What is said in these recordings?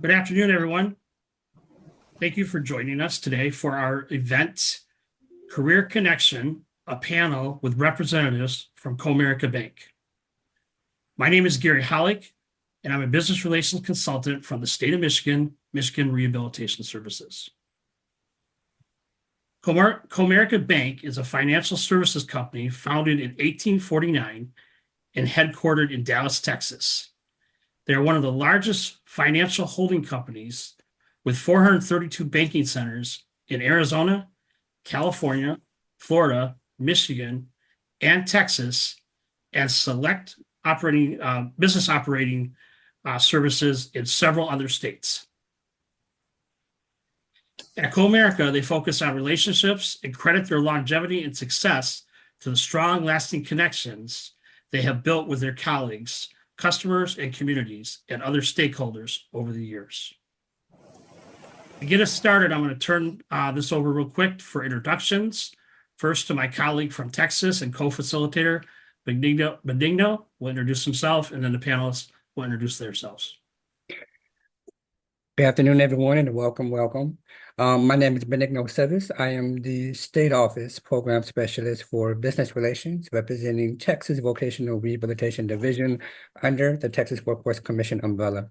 Good afternoon, everyone. Thank you for joining us today for our event, Career Connection, a panel with representatives from Comerica Bank. My name is Gary Hollick, and I'm a business relations consultant from the state of Michigan, Michigan Rehabilitation Services. Comerica Bank is a financial services company founded in 1849 and headquartered in Dallas, Texas. They are one of the largest financial holding companies with 432 banking centers in Arizona, California, Florida, Michigan, and Texas, and select business operating services in several other states. At Comerica, they focus on relationships and credit their longevity and success to the strong, lasting connections they have built with their colleagues, customers, and communities, and other stakeholders over the years. To get us started, I'm going to turn this over real quick for introductions. First to my colleague from Texas and co-facilitator, Benigno will introduce himself, and then the panelists will introduce themselves. Good afternoon, everyone, and welcome. My name is Benigno Cevis. I am the State Office Program Specialist for Business Relations, representing Texas Vocational Rehabilitation Division under the Texas Workforce Commission umbrella.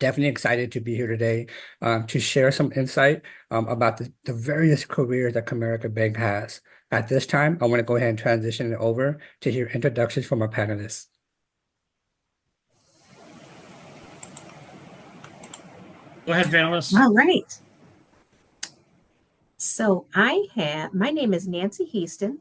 Definitely excited to be here today to share some insight about the various careers that Comerica Bank has. At this time, I want to go ahead and transition it over to hear introductions from our panelists. Go ahead, panelists. All right. So my name is Nancy Heaston,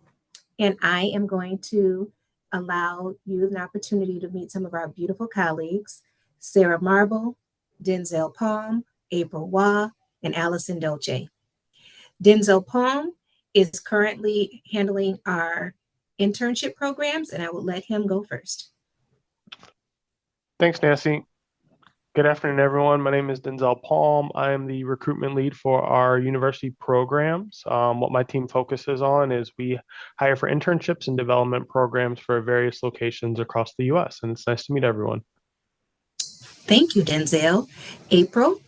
and I am going to allow you an opportunity to meet some of our beautiful colleagues, Sarah Marble, Denzel Palm, April Waugh, and Allison Dolce. Denzel Palm is currently handling our internship programs, and I will let him go first. Thanks, Nancy. Good afternoon, everyone. My name is Denzel Palm. I am the recruitment lead for our university programs. What my team focuses on is we hire for internships and development programs for various locations across the U.S., and it's nice to meet everyone. Thank you, Denzel. April?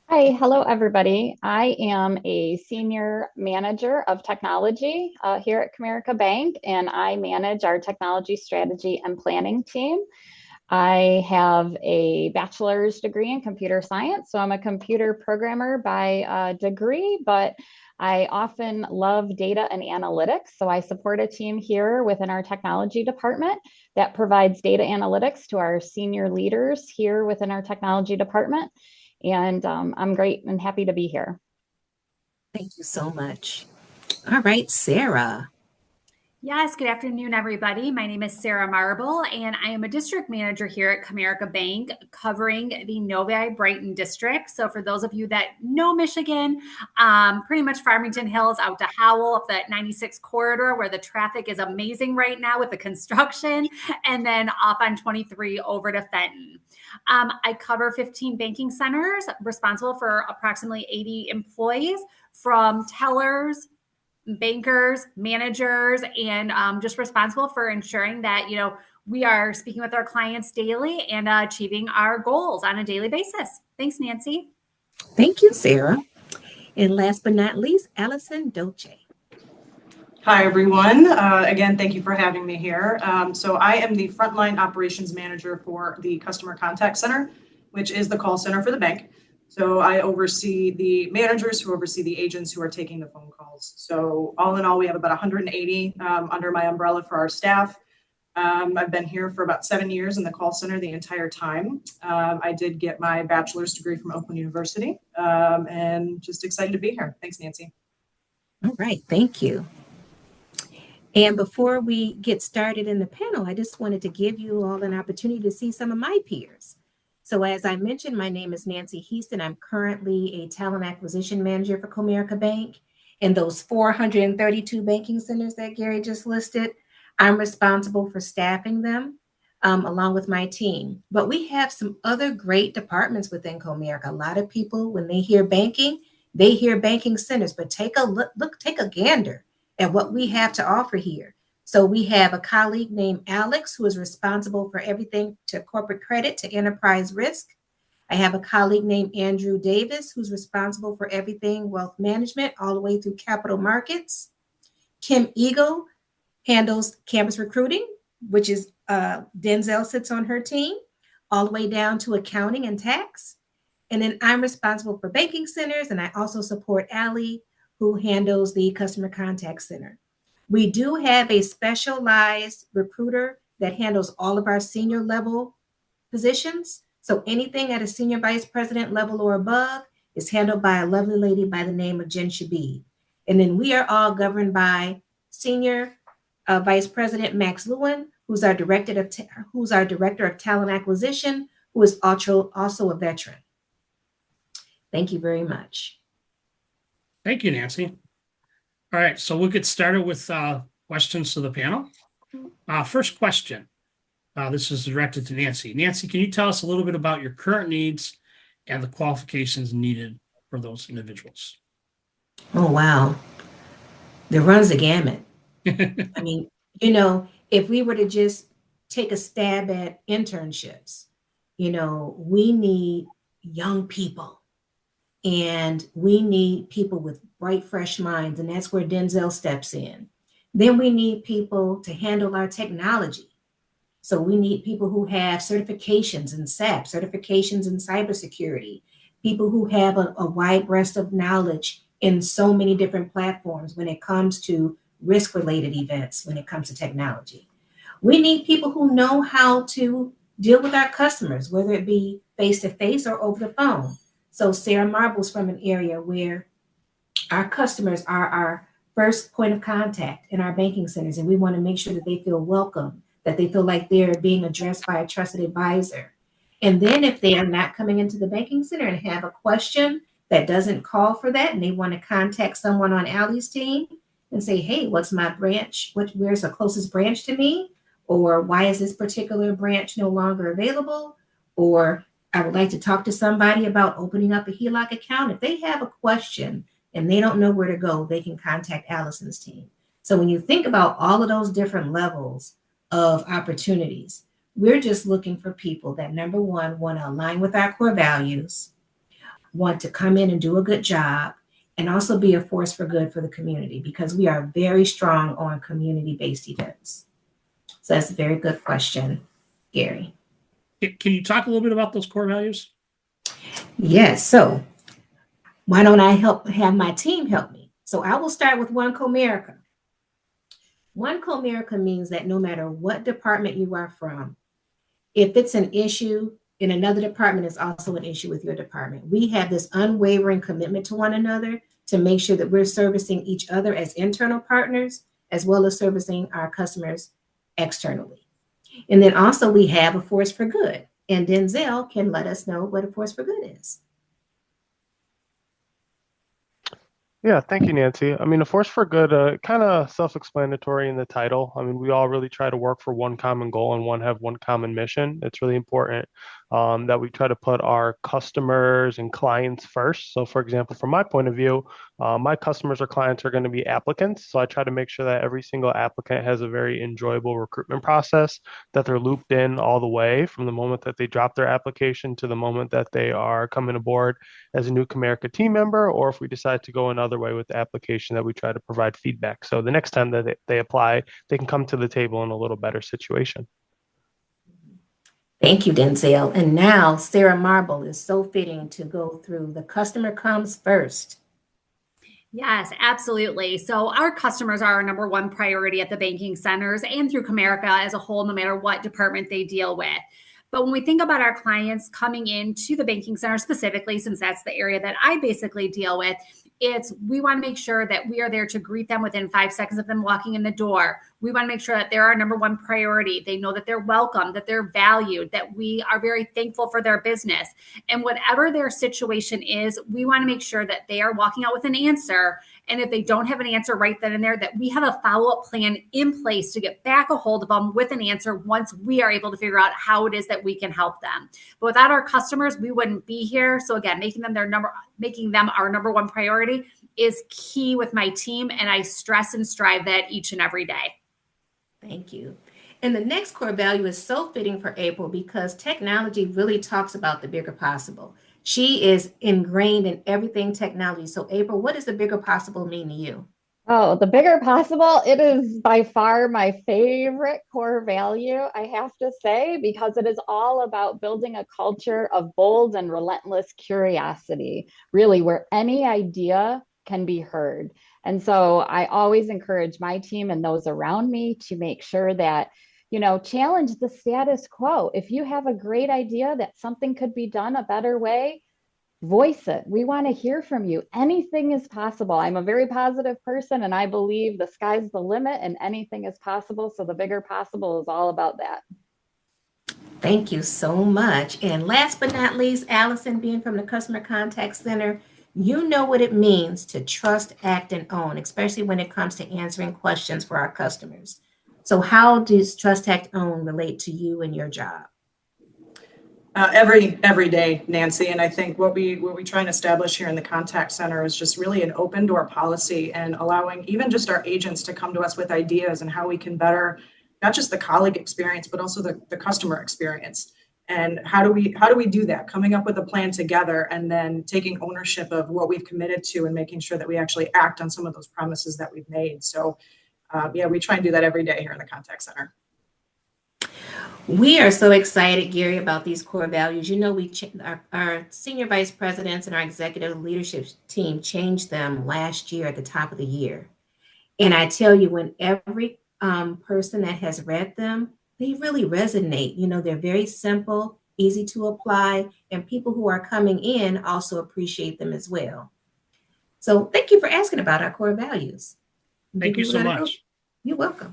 Hi, hello, everybody. I am a senior manager of technology here at Comerica Bank, and I manage our technology strategy and planning team. I have a bachelor's degree in computer science, so I'm a computer programmer by degree, but I often love data and analytics. So I support a team here within our technology department that provides data analytics to our senior leaders here within our technology department. And I'm great and happy to be here. Thank you so much. All right, Sarah. Yes, good afternoon, everybody. My name is Sarah Marble, and I am a district manager here at Comerica Bank covering the Novi Brighton district. So for those of you that know Michigan, pretty much Farmington Hills out to Howell up that 96 corridor where the traffic is amazing right now with the construction, and then off on 23 over to Fenton. I cover 15 banking centers responsible for approximately 80 employees, from tellers, bankers, managers, and just responsible for ensuring that, we are speaking with our clients daily and achieving our goals on a daily basis. Thanks, Nancy. Thank you, Sarah. And last but not least, Allison Dolce. Hi, everyone. Again, thank you for having me here. So I am the frontline operations manager for the Customer Contact Center, which is the call center for the bank. So I oversee the managers who oversee the agents who are taking the phone calls. So all in all, we have about 180 under my umbrella for our staff. I've been here for about 7 years in the call center the entire time. I did get my bachelor's degree from Oakland University, and just excited to be here. Thanks, Nancy. All right, thank you. And before we get started in the panel, I just wanted to give you all an opportunity to see some of my peers. So as I mentioned, my name is Nancy Heaston. I'm currently a talent acquisition manager for Comerica Bank. And those 432 banking centers that Gary just listed, I'm responsible for staffing them along with my team. But we have some other great departments within Comerica. A lot of people, when they hear banking centers, but take a gander at what we have to offer here. So we have a colleague named Alex, who is responsible for everything to corporate credit to enterprise risk. I have a colleague named Andrew Davis, who's responsible for everything wealth management all the way through capital markets. Kim Eagle handles campus recruiting, which is Denzel sits on her team, all the way down to accounting and tax. And then I'm responsible for banking centers, and I also support Allie, who handles the customer contact center. We do have a specialized recruiter that handles all of our senior level positions. So anything at a senior vice president level or above is handled by a lovely lady by the name of Jen Shabib. And then we are all governed by Senior Vice President Max Lewin, who's our director of talent acquisition, who is also a veteran. Thank you very much. Thank you, Nancy. All right, so we'll get started with questions to the panel. First question. This is directed to Nancy. Nancy, can you tell us a little bit about your current needs and the qualifications needed for those individuals? Oh, wow. That runs the gamut. I mean, if we were to just take a stab at internships, we need young people and we need people with bright, fresh minds. And that's where Denzel steps in. Then we need people to handle our technology. So we need people who have certifications in SAP, certifications in cybersecurity, people who have a wide breadth of knowledge in so many different platforms when it comes to risk-related events, when it comes to technology. We need people who know how to deal with our customers, whether it be face-to-face or over the phone. So Sarah Marble's from an area where our customers are our first point of contact in our banking centers, and we want to make sure that they feel welcome, that they feel like they're being addressed by a trusted advisor. And then if they are not coming into the banking center and have a question that doesn't call for that, and they want to contact someone on Allie's team and say, hey, what's my branch? Where's the closest branch to me? Or why is this particular branch no longer available? Or I would like to talk to somebody about opening up a HELOC account. If they have a question and they don't know where to go, they can contact Allison's team. So when you think about all of those different levels of opportunities, we're just looking for people that, number one, want to align with our core values, want to come in and do a good job, and also be a force for good for the community, because we are very strong on community-based events. So that's a very good question, Gary. Can you talk a little bit about those core values? Yes. So why don't I have my team help me? So I will start with One Comerica. One Comerica means that no matter what department you are from, if it's an issue in another department, it's also an issue with your department. We have this unwavering commitment to one another to make sure that we're servicing each other as internal partners, as well as servicing our customers externally. And then also we have a force for good, and Denzel can let us know what a force for good is. Yeah, thank you, Nancy. I mean, a force for good, kind of self-explanatory in the title. I mean, we all really try to work for one common goal and have one common mission. It's really important that we try to put our customers and clients first. So, for example, from my point of view, my customers or clients are going to be applicants. So I try to make sure that every single applicant has a very enjoyable recruitment process, that they're looped in all the way from the moment that they drop their application to the moment that they are coming aboard as a new Comerica team member, or if we decide to go another way with the application, that we try to provide feedback. So the next time that they apply, they can come to the table in a little better situation. Thank you, Denzel. And now Sarah Marble is so fitting to go through the customer comes first. Yes, absolutely. So our customers are our number one priority at the banking centers and through Comerica as a whole, no matter what department they deal with. But when we think about our clients coming into the banking center specifically, since that's the area that I basically deal with, we want to make sure that we are there to greet them within 5 seconds of them walking in the door. We want to make sure that they're our number one priority. They know that they're welcome, that they're valued, that we are very thankful for their business. And whatever their situation is, we want to make sure that they are walking out with an answer. And if they don't have an answer right then and there, that we have a follow-up plan in place to get back a hold of them with an answer once we are able to figure out how it is that we can help them. But without our customers, we wouldn't be here. So again, making them our number one priority is key with my team. And I stress and strive that each and every day. Thank you. And the next core value is so fitting for April because technology really talks about the bigger possible. She is ingrained in everything technology. So, April, what does the bigger possible mean to you? Oh, the bigger possible, it is by far my favorite core value, I have to say, because it is all about building a culture of bold and relentless curiosity, really, where any idea can be heard. And so I always encourage my team and those around me to make sure that, challenge the status quo. If you have a great idea that something could be done a better way, voice it. We want to hear from you. Anything is possible. I'm a very positive person and I believe the sky's the limit and anything is possible. So the bigger possible is all about that. Thank you so much. And last but not least, Allison, being from the Customer Contact Center, you know what it means to trust, act, and own, especially when it comes to answering questions for our customers. So how does trust, act, own relate to you and your job? Every day, Nancy, and I think what we try and establish here in the contact center is just really an open door policy and allowing even just our agents to come to us with ideas and how we can better not just the colleague experience but also the customer experience. And how do we do that? Coming up with a plan together and then taking ownership of what we've committed to and making sure that we actually act on some of those promises that we've made. So we try and do that every day here in the contact center. We are so excited, Gary, about these core values. Our senior vice presidents and our executive leadership team changed them last year at the top of the year. And I tell you, when every person that has read them, they really resonate. They're very simple, easy to apply, and people who are coming in also appreciate them as well. So thank you for asking about our core values. Thank you so much. You're welcome.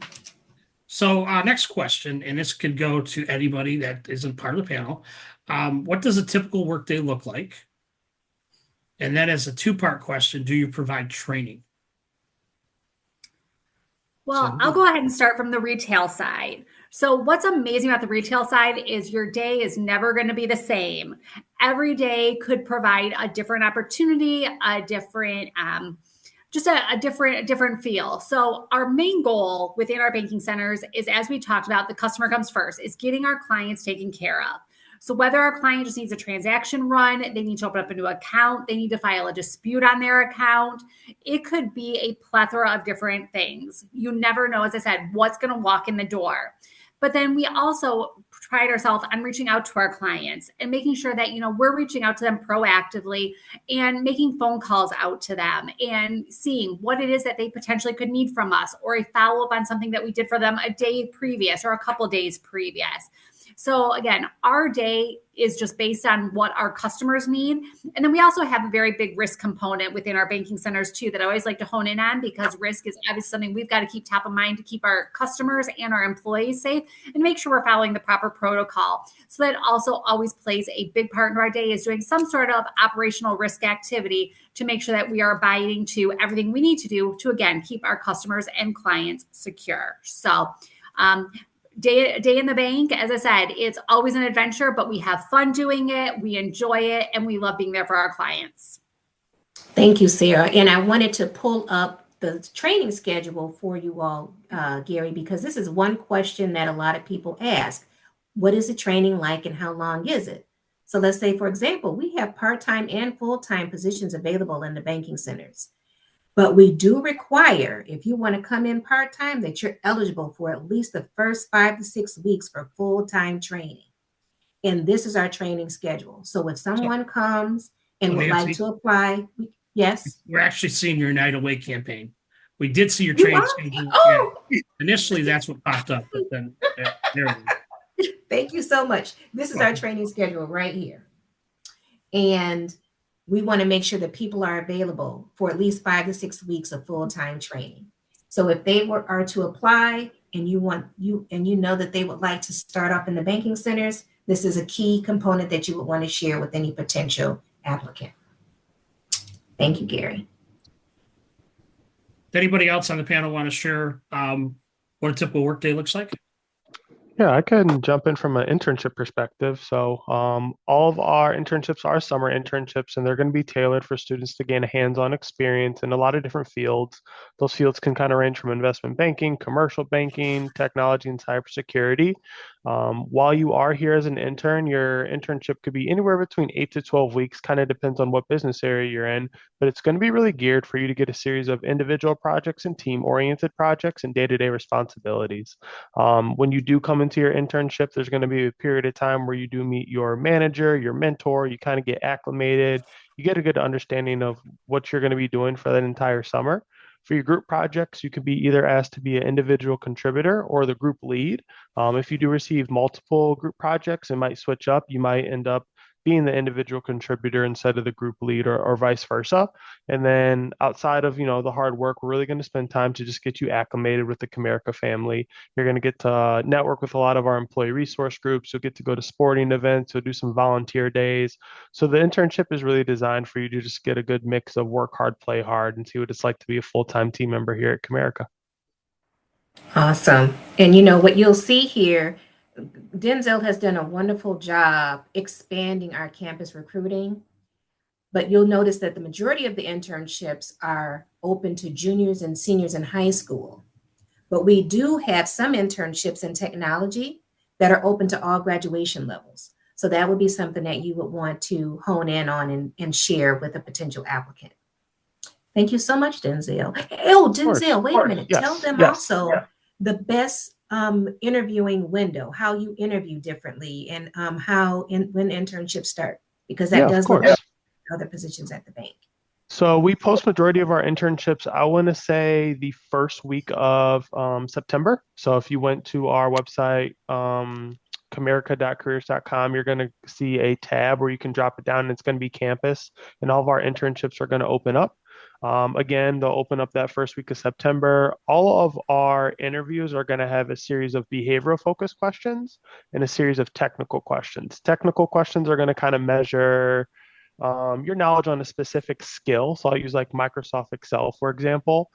So next question, and this could go to anybody that isn't part of the panel. What does a typical workday look like? And then as a two-part question, do you provide training? Well, I'll go ahead and start from the retail side. So what's amazing about the retail side is your day is never going to be the same. Every day could provide a different opportunity, a different just a different feel. So our main goal within our banking centers is, as we talked about, the customer comes first, is getting our clients taken care of. So whether our client just needs a transaction run, they need to open up a new account, they need to file a dispute on their account, it could be a plethora of different things. You never know, as I said, what's going to walk in the door. But then we also pride ourselves on reaching out to our clients and making sure that, we're reaching out to them proactively and making phone calls out to them and seeing what it is that they potentially could need from us, or a follow-up on something that we did for them a day previous or a couple days previous. So again, our day is just based on what our customers need. And then we also have a very big risk component within our banking centers too, that I always like to hone in on, because risk is obviously something we've got to keep top of mind to keep our customers and our employees safe and make sure we're following the proper protocol. So that also always plays a big part in our day, is doing some sort of operational risk activity to make sure that we are abiding to everything we need to do to, again, keep our customers and clients secure. So, Day in the bank, as I said, it's always an adventure, but we have fun doing it, we enjoy it, and we love being there for our clients. Thank you, Sarah. And I wanted to pull up the training schedule for you all, Gary, because this is one question that a lot of people ask. What is the training like and how long is it? So let's say, for example, we have part-time and full-time positions available in the banking centers. But we do require, if you want to come in part-time, that you're eligible for at least the first 5 to 6 weeks for full-time training. And this is our training schedule. So if someone comes and would like to apply, yes? We're actually seeing your Night Away campaign. We did see your training schedule. Oh. Yeah. Initially, that's what popped up, but then there we go. Thank you so much. This is our training schedule right here. And we want to make sure that people are available for at least 5 to 6 weeks of full-time training. So if they are to apply and you know that they would like to start off in the banking centers, this is a key component that you would want to share with any potential applicant. Thank you, Gary. Does anybody else on the panel want to share what a typical workday looks like? Yeah, I can jump in from an internship perspective. So, all of our internships are summer internships, and they're going to be tailored for students to gain a hands-on experience in a lot of different fields. Those fields can kind of range from investment banking, commercial banking, technology, and cybersecurity. While you are here as an intern, your internship could be anywhere between 8 to 12 weeks, kind of depends on what business area you're in, but it's going to be really geared for you to get a series of individual projects and team-oriented projects and day-to-day responsibilities. When you do come into your internship, there's going to be a period of time where you do meet your manager, your mentor, you kind of get acclimated, you get a good understanding of what you're going to be doing for that entire summer. For your group projects, you could be either asked to be an individual contributor or the group lead. If you do receive multiple group projects, it might switch up. You might end up being the individual contributor instead of the group lead or vice versa. And then outside of, the hard work, we're really going to spend time to just get you acclimated with the Comerica family. You're going to get to network with a lot of our employee resource groups. You'll get to go to sporting events. You'll do some volunteer days. So the internship is really designed for you to just get a good mix of work hard, play hard, and see what it's like to be a full-time team member here at Comerica. Awesome. And you know what you'll see here, Denzel has done a wonderful job expanding our campus recruiting, but you'll notice that the majority of the internships are open to juniors and seniors in high school. But we do have some internships in technology that are open to all graduation levels. So that would be something that you would want to hone in on and share with a potential applicant. Thank you so much, Denzel. Oh, Denzel, wait a minute. Tell Yes, them yes. also the best interviewing window, how you interview differently, and when internships start, because that Yeah, of does look course. like other positions at the bank. So we post majority of our internships, I want to say the first week of September. So if you went to our website, comerica.careers.com, you're going to see a tab where you can drop it down and it's going to be campus and all of our internships are going to open up. Again, they'll open up that first week of September. All of our interviews are going to have a series of behavioral focus questions and a series of technical questions. Technical questions are going to kind of measure your knowledge on a specific skill. So I'll use like Microsoft Excel, for example.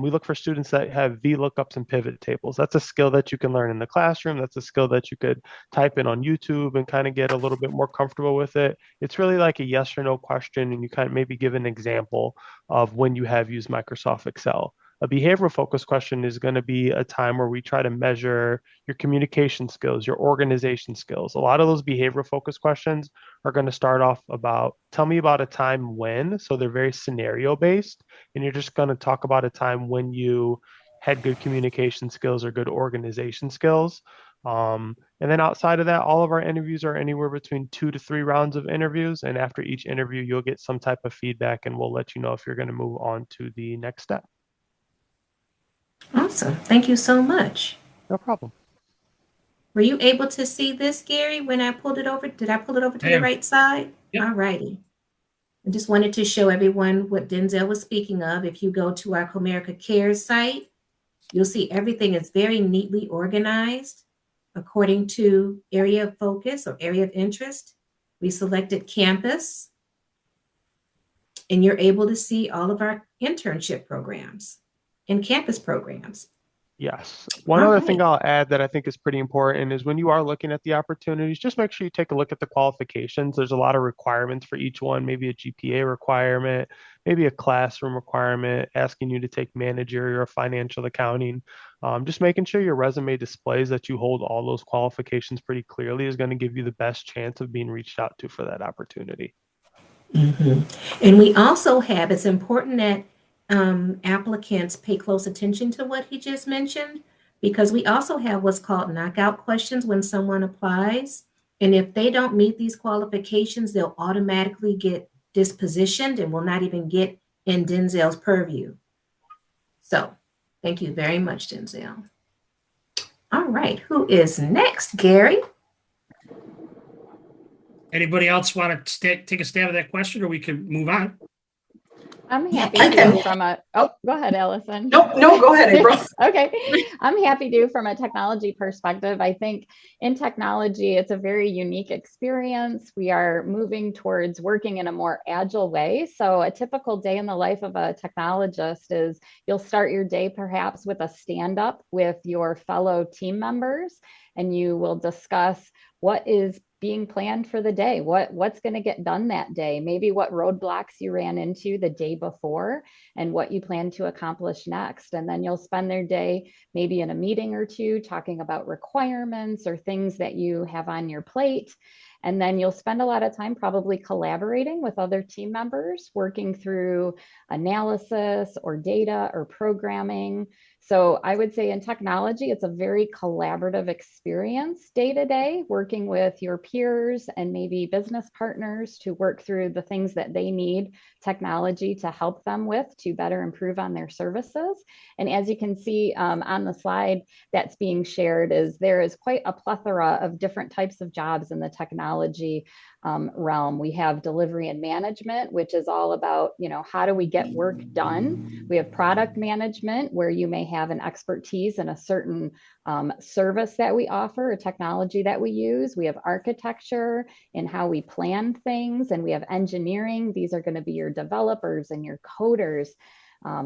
We look for students that have VLOOKUPs and pivot tables. That's a skill that you can learn in the classroom. That's a skill that you could type in on YouTube and kind of get a little bit more comfortable with it. It's really like a yes or no question, and you kind of maybe give an example of when you have used Microsoft Excel. A behavioral focus question is going to be a time where we try to measure your communication skills, your organization skills. A lot of those behavioral focus questions are going to start off about tell me about a time when. So they're very scenario based. And you're just going to talk about a time when you had good communication skills or good organization skills. And then outside of that, all of our interviews are anywhere between 2 to 3 rounds of interviews. And after each interview, you'll get some type of feedback and we'll let you know if you're going to move on to the next step. Awesome. Thank you so much. No problem. Were you able to see this, Gary, when I pulled it over? Did I pull it over to I the am. right side? Yep. All righty. I just wanted to show everyone what Denzel was speaking of. If you go to our Comerica Cares site, you'll see everything is very neatly organized according to area of focus or area of interest. We selected campus, and you're able to see all of our internship programs and campus programs. Yes. One All other thing right. I'll add that I think is pretty important is when you are looking at the opportunities, just make sure you take a look at the qualifications. There's a lot of requirements for each one, maybe a GPA requirement, maybe a classroom requirement, asking you to take managerial or financial accounting. Just making sure your resume displays that you hold all those qualifications pretty clearly is going to give you the best chance of being reached out to for that opportunity. Mhm. And we also have, it's important that applicants pay close attention to what he just mentioned, because we also have what's called knockout questions when someone applies. And if they don't meet these qualifications, they'll automatically get dispositioned and will not even get in Denzel's purview. So thank you very much, Denzel. All right, who is next, Gary? Anybody else want to take a stab at that question, or we can move on? I'm Yeah, happy I to can. from a, oh, go ahead, Allison. No, go ahead, April. Okay, I'm happy to from a technology perspective. I think in technology, it's a very unique experience. We are moving towards working in a more agile way. So a typical day in the life of a technologist is you'll start your day perhaps with a stand up with your fellow team members, and you will discuss what is being planned for the day, what's going to get done that day, maybe what roadblocks you ran into the day before, and what you plan to accomplish next. And then you'll spend their day maybe in a meeting or two talking about requirements or things that you have on your plate. And then you'll spend a lot of time probably collaborating with other team members, working through analysis or data or programming. So I would say in technology, it's a very collaborative experience day to day, working with your peers and maybe business partners to work through the things that they need technology to help them with to better improve on their services. And as you can see on the slide that's being shared, is there is quite a plethora of different types of jobs in the technology realm. We have delivery and management, which is all about, how do we get work done? We have product management, where you may have an expertise in a certain service that we offer, a technology that we use. We have architecture in how we plan things, and we have engineering. These are going to be your developers and your coders.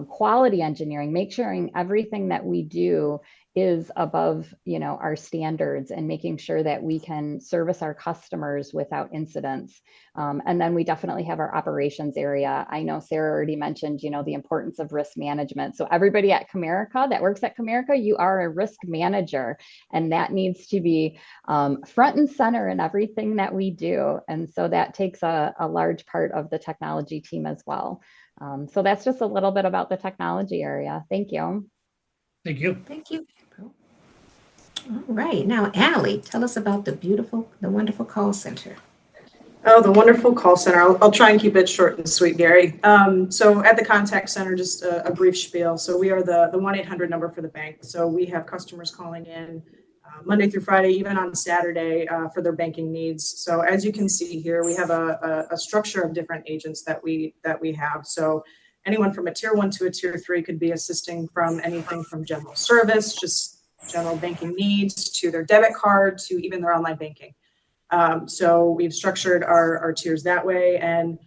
Quality engineering, make sure everything that we do is above, our standards, and making sure that we can service our customers without incidents. And then we definitely have our operations area. I know Sarah already mentioned, the importance of risk management. So everybody at Comerica that works at Comerica, you are a risk manager, and that needs to be front and center in everything that we do. And so that takes a large part of the technology team as well. So that's just a little bit about the technology area. Thank you. Thank you. Thank you. April. All right. Now, Allie, tell us about the wonderful call center. Oh, the wonderful call center. I'll try and keep it short and sweet, Gary. So at the contact center, just a brief spiel. So we are the 1-800 number for the bank. So we have customers calling in Monday through Friday, even on Saturday, for their banking needs. So as you can see here, we have a structure of different agents that we have. So anyone from a tier 1 to a tier 3 could be assisting from anything from general service, just general banking needs, to their debit card, to even their online banking. So we've structured our tiers that way. And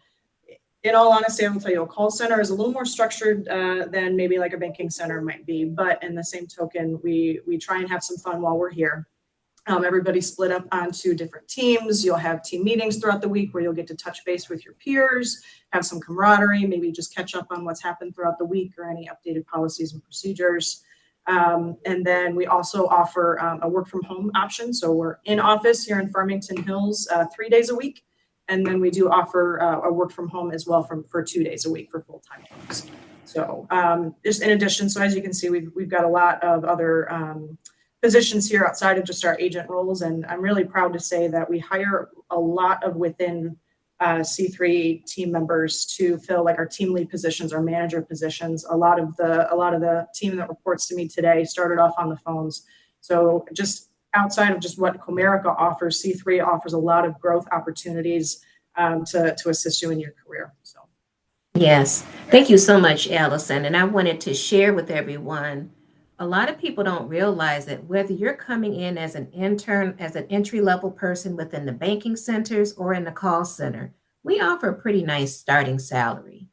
in all honesty, I will tell you, a call center is a little more structured than maybe like a banking center might be. But in the same token, we try and have some fun while we're here. Everybody's split up onto different teams. You'll have team meetings throughout the week where you'll get to touch base with your peers, have some camaraderie, maybe just catch up on what's happened throughout the week or any updated policies and procedures. And then we also offer a work from home option. So we're in office here in Farmington Hills 3 days a week. And then we do offer a work from home as well for 2 days a week for full-time folks. So just in addition, so as you can see, we've got a lot of other positions here outside of just our agent roles. And I'm really proud to say that we hire a lot of within C3 team members to fill like our team lead positions, our manager positions. A lot of the team that reports to me today started off on the phones. So just outside of just what Comerica offers, C3 offers a lot of growth opportunities to assist you in your career. So Yes. Thank you so much, Allison. And I wanted to share with everyone, a lot of people don't realize that whether you're coming in as an intern, as an entry-level person within the banking centers or in the call center, we offer a pretty nice starting salary.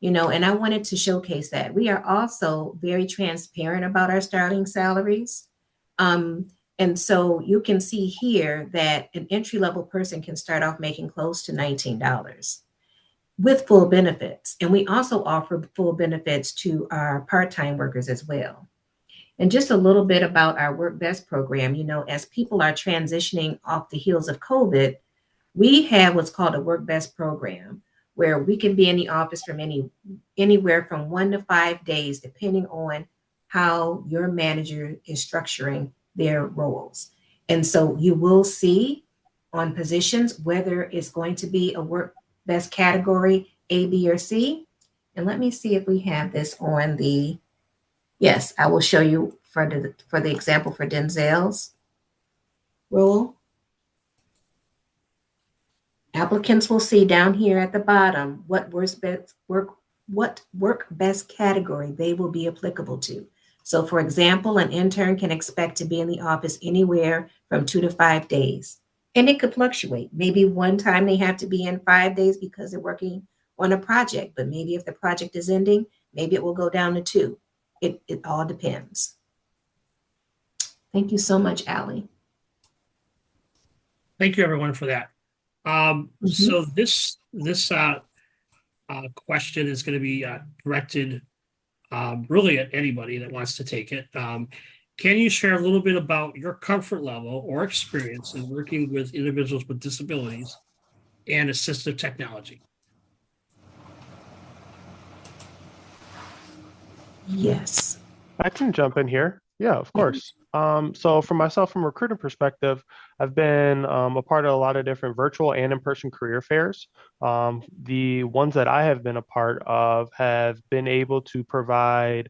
And I wanted to showcase that. We are also very transparent about our starting salaries. And so you can see here that an entry-level person can start off making close to $19 with full benefits. And we also offer full benefits to our part-time workers as well. And just a little bit about our Work Best program. As people are transitioning off the heels of COVID, we have what's called a Work Best program, where we can be in the office from anywhere from 1 to 5 days, depending on how your manager is structuring their roles. And so you will see on positions whether it's going to be a Work Best category A, B, or C. And let me see if we have this on the, yes, I will show you for the example for Denzel's role. Applicants will see down here at the bottom what Work what work best category they will be applicable to. So for example, an intern can expect to be in the office anywhere from 2 to 5 days. And it could fluctuate. Maybe one time they have to be in 5 days because they're working on a project, but maybe if the project is ending, maybe it will go down to 2. It all depends. Thank you so much, Allie. Thank you, everyone, for that. So this question is going to be directed really at anybody that wants to take it. Can you share a little bit about your comfort level or experience in working with individuals with disabilities and assistive technology? Yes. I can jump in here. Yeah, of course. So for myself, from a recruiter perspective, I've been a part of a lot of different virtual and in-person career fairs. The ones that I have been a part of have been able to provide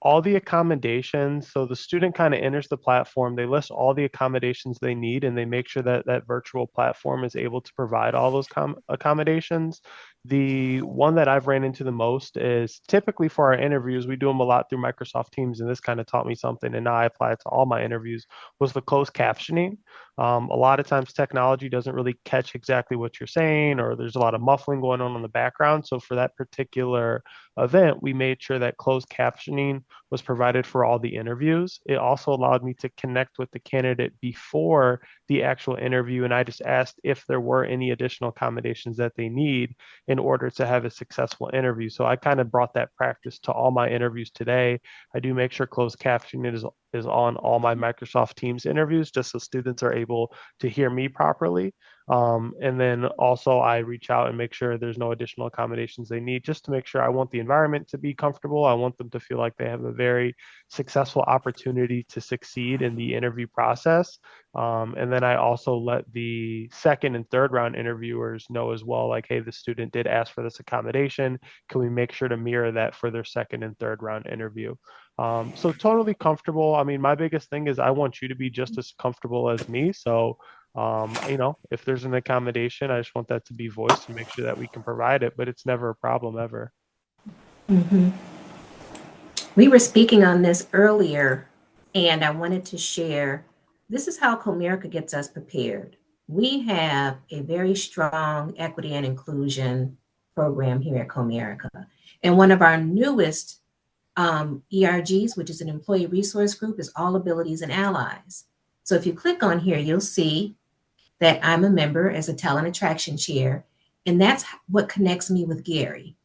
all the accommodations. So the student kind of enters the platform, they list all the accommodations they need, and they make sure that that virtual platform is able to provide all those accommodations. The one that I've ran into the most is typically for our interviews, we do them a lot through Microsoft Teams, and this kind of taught me something, and now I apply it to all my interviews, was the closed captioning. A lot of times technology doesn't really catch exactly what you're saying, or there's a lot of muffling going on in the background. So for that particular event, we made sure that closed captioning was provided for all the interviews. It also allowed me to connect with the candidate before the actual interview, and I just asked if there were any additional accommodations that they need in order to have a successful interview. So I kind of brought that practice to all my interviews today. I do make sure closed captioning is on all my Microsoft Teams interviews, just so students are able to hear me properly. And then also I reach out and make sure there's no additional accommodations they need, just to make sure I want the environment to be comfortable. I want them to feel like they have a very successful opportunity to succeed in the interview process. And then I also let the second and third round interviewers know as well, like, hey, the student did ask for this accommodation. Can we make sure to mirror that for their second and third round interview? So totally comfortable. I mean, my biggest thing is I want you to be just as comfortable as me. So, if there's an accommodation, I just want that to be voiced and make sure that we can provide it, but it's never a problem ever. We were speaking on this earlier, and I wanted to share, this is how Comerica gets us prepared. We have a very strong equity and inclusion program here at Comerica. And one of our newest ERGs, which is an employee resource group, is All Abilities and Allies. So if you click on here, you'll see that I'm a member as a talent attraction chair, and that's what connects me with Gary.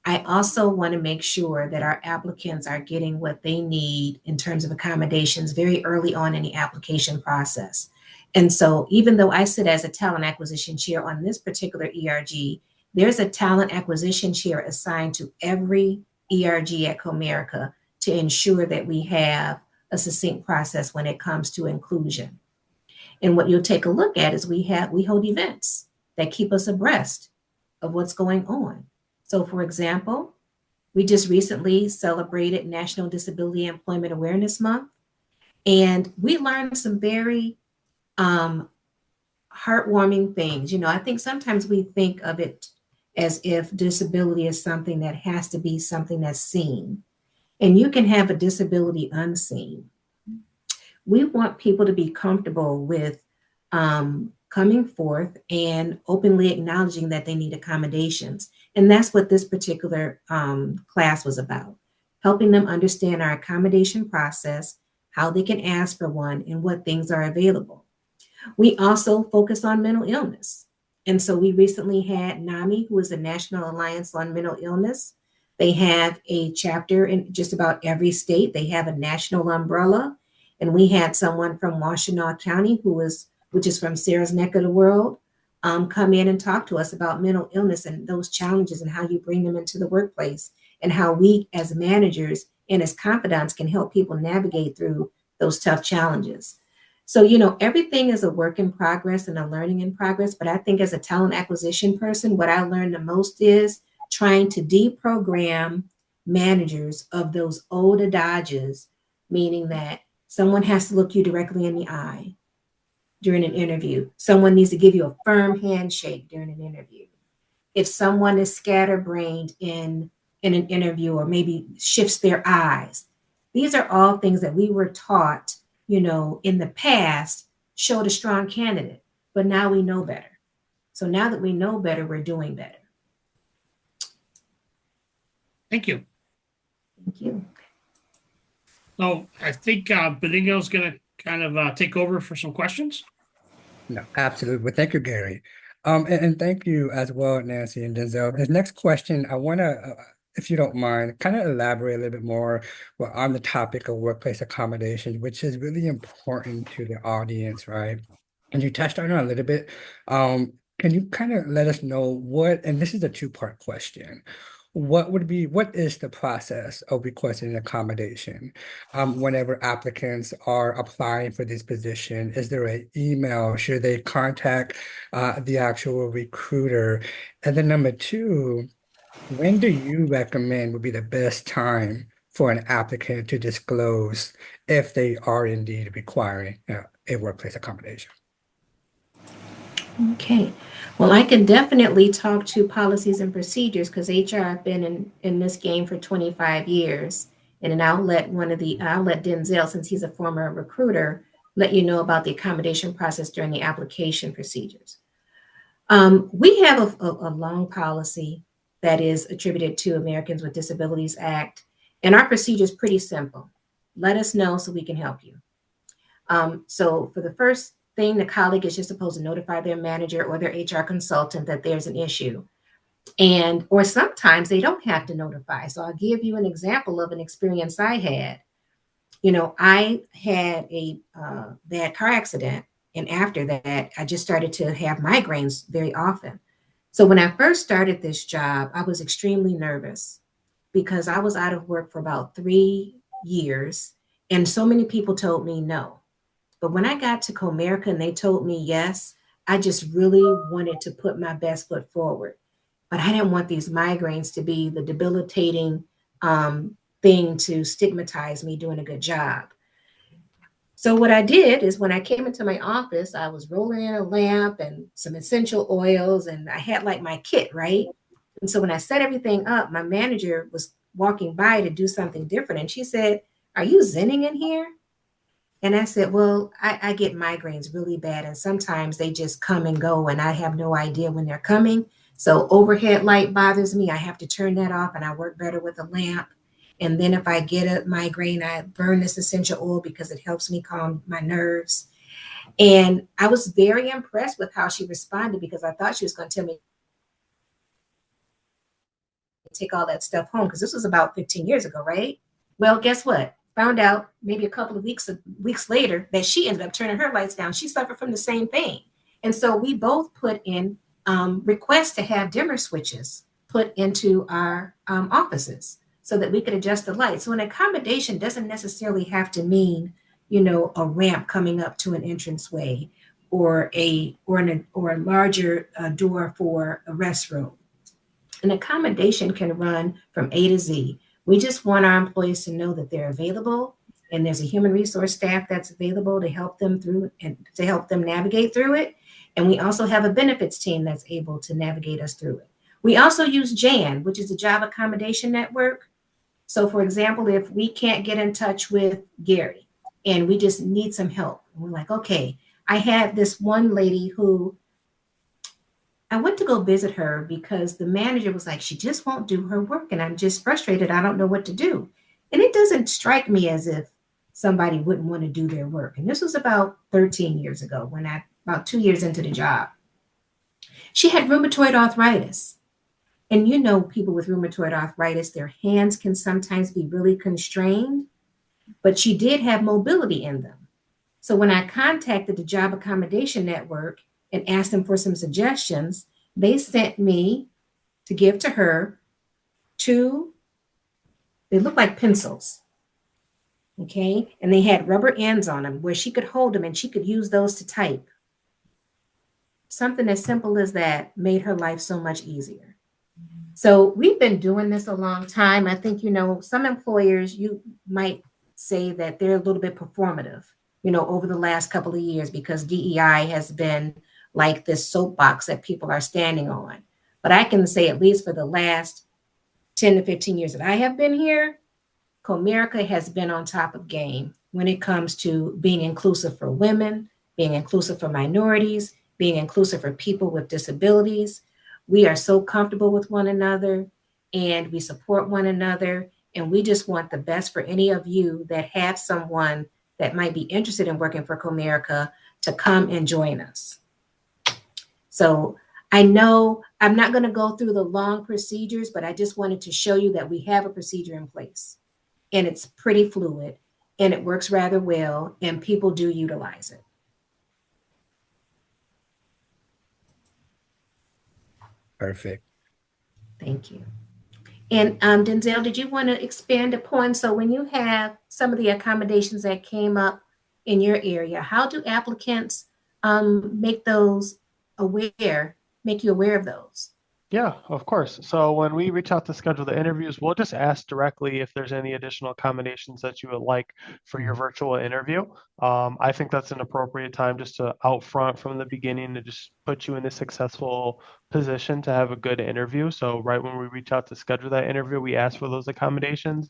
I also want to make sure that our applicants are getting what they need in terms of accommodations very early on in the application process. And so even though I sit as a talent acquisition chair on this particular ERG, there's a talent acquisition chair assigned to every ERG at Comerica to ensure that we have a succinct process when it comes to inclusion. And what you'll take a look at is we hold events that keep us abreast of what's going on. So for example, we just recently celebrated National Disability Employment Awareness Month, and we learned some very heartwarming things. I think sometimes we think of it as if disability is something that has to be something that's seen, and you can have a disability unseen. We want people to be comfortable with coming forth and openly acknowledging that they need accommodations. And that's what this particular class was about, helping them understand our accommodation process, how they can ask for one, and what things are available. We also focus on mental illness. And so we recently had NAMI, who is the National Alliance on Mental Illness. They have a chapter in just about every state. They have a national umbrella. And we had someone from Washtenaw County, which is from Sarah's neck of the world, come in and talk to us about mental illness and those challenges and how you bring them into the workplace, and how we as managers and as confidants can help people navigate through those tough challenges. So, everything is a work in progress and a learning in progress. But I think as a talent acquisition person, what I learned the most is trying to deprogram managers of those old adages, meaning that someone has to look you directly in the eye during an interview. Someone needs to give you a firm handshake during an interview. if someone is scatterbrained in an interview or maybe shifts their eyes. These are all things that we were taught, in the past showed a strong candidate, but now we know better. So now that we know better, we're doing better. Thank you. Thank you. So I think Benigno's going to kind of take over for some questions. No, absolutely. Well, thank you, Gary. And thank you as well, Nancy and Denzel. This next question, I want to, if you don't mind, kind of elaborate a little bit more on the topic of workplace accommodations, which is really important to the audience, right? And you touched on it a little bit. Can you kind of let us know what, and this is a two-part question. What is the process of requesting an accommodation? Whenever applicants are applying for this position, is there an email? Should they contact the actual recruiter? And then number two, when do you recommend would be the best time for an applicant to disclose if they are indeed requiring a workplace accommodation? Okay. Well, I can definitely talk to policies and procedures because HR have been in this game for 25 years. And then I'll let Denzel, since he's a former recruiter, let you know about the accommodation process during the application procedures. We have a long policy that is attributed to Americans with Disabilities Act. And our procedure is pretty simple. Let us know so we can help you. So for the first thing, the colleague is just supposed to notify their manager or their HR consultant that there's an issue. Or sometimes they don't have to notify. So I'll give you an example of an experience I had. I had a bad car accident. And after that, I just started to have migraines very often. So when I first started this job, I was extremely nervous because I was out of work for about 3 years. And so many people told me no. But when I got to Comerica and they told me yes, I just really wanted to put my best foot forward. But I didn't want these migraines to be the debilitating thing to stigmatize me doing a good job. So what I did is when I came into my office, I was rolling in a lamp and some essential oils, and I had like my kit, right? And so when I set everything up, my manager was walking by to do something different. And she said, "Are you zenning in here?" And I said, "Well, I get migraines really bad. And sometimes they just come and go and I have no idea when they're coming. So overhead light bothers me. I have to turn that off and I work better with a lamp. And then if I get a migraine, I burn this essential oil because it helps me calm my nerves." And I was very impressed with how she responded because I thought she was going to tell me to take all that stuff home because this was about 15 years ago, right? Well, guess what? Found out maybe a couple of weeks later that she ended up turning her lights down. She suffered from the same thing. And so we both put in requests to have dimmer switches put into our offices so that we could adjust the lights. So an accommodation doesn't necessarily have to mean, a ramp coming up to an entranceway or a larger door for a restroom. An accommodation can run from A to Z. We just want our employees to know that they're available and there's a human resource staff that's available to help them through and to help them navigate through it. And we also have a benefits team that's able to navigate us through it. We also use JAN, which is the Job Accommodation Network. So for example, if we can't get in touch with Gary and we just need some help, we're like, okay, I had this one lady who I went to go visit her because the manager was like, she just won't do her work. And I'm just frustrated. I don't know what to do. And it doesn't strike me as if somebody wouldn't want to do their work. And this was about 13 years ago about 2 years into the job. She had rheumatoid arthritis. And people with rheumatoid arthritis, their hands can sometimes be really constrained, but she did have mobility in them. So when I contacted the Job Accommodation Network and asked them for some suggestions, they sent me to give to her they look like pencils, okay? And they had rubber ends on them where she could hold them and she could use those to type. Something as simple as that made her life so much easier. So we've been doing this a long time. I think, some employers, you might say that they're a little bit performative, over the last couple of years because DEI has been like this soapbox that people are standing on. But I can say, at least for the last 10 to 15 years that I have been here, Comerica has been on top of game when it comes to being inclusive for women, being inclusive for minorities, being inclusive for people with disabilities. We are so comfortable with one another and we support one another. And we just want the best for any of you that have someone that might be interested in working for Comerica to come and join us. So I know I'm not going to go through the long procedures, but I just wanted to show you that we have a procedure in place and it's pretty fluid and it works rather well and people do utilize it. Perfect. Thank you. And Denzel, did you want to expand upon, so when you have some of the accommodations that came up in your area, how do applicants make you aware of those? Yeah, of course. So when we reach out to schedule the interviews, we'll just ask directly if there's any additional accommodations that you would like for your virtual interview. I think that's an appropriate time just to out front from the beginning to just put you in a successful position to have a good interview. So right when we reach out to schedule that interview, we ask for those accommodations.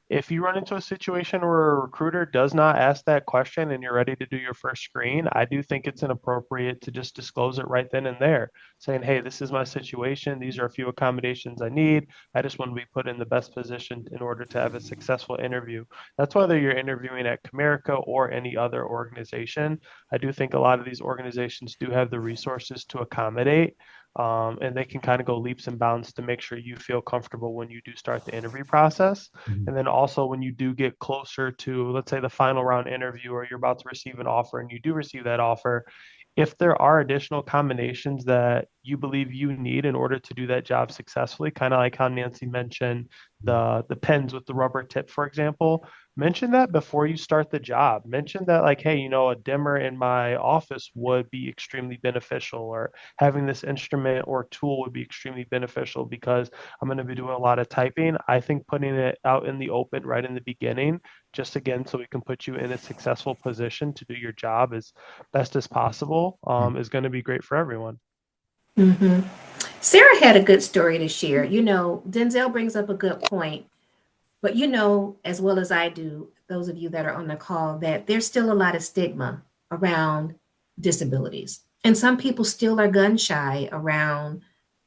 If you run into a situation where a recruiter does not ask that question and you're ready to do your first screen, I do think it's inappropriate to just disclose it right then and there, saying, hey, this is my situation. These are a few accommodations I need. I just want to be put in the best position in order to have a successful interview. That's whether you're interviewing at Comerica or any other organization. I do think a lot of these organizations do have the resources to accommodate. And they can kind of go leaps and bounds to make sure you feel comfortable when you do start the interview process. And then also when you do get closer to, let's say, the final round interview, or you're about to receive an offer and you do receive that offer, if there are additional combinations that you believe you need in order to do that job successfully, kind of like how Nancy mentioned the pens with the rubber tip, for example, mention that before you start the job. Mention that, like, hey, a dimmer in my office would be extremely beneficial, or having this instrument or tool would be extremely beneficial because I'm going to be doing a lot of typing. I think putting it out in the open right in the beginning, just again, so we can put you in a successful position to do your job as best as possible, is going to be great for everyone. Mm-hmm. Sarah had a good story to share. Denzel brings up a good point, but as well as I do, those of you that are on the call, that there's still a lot of stigma around disabilities. And some people still are gun shy around,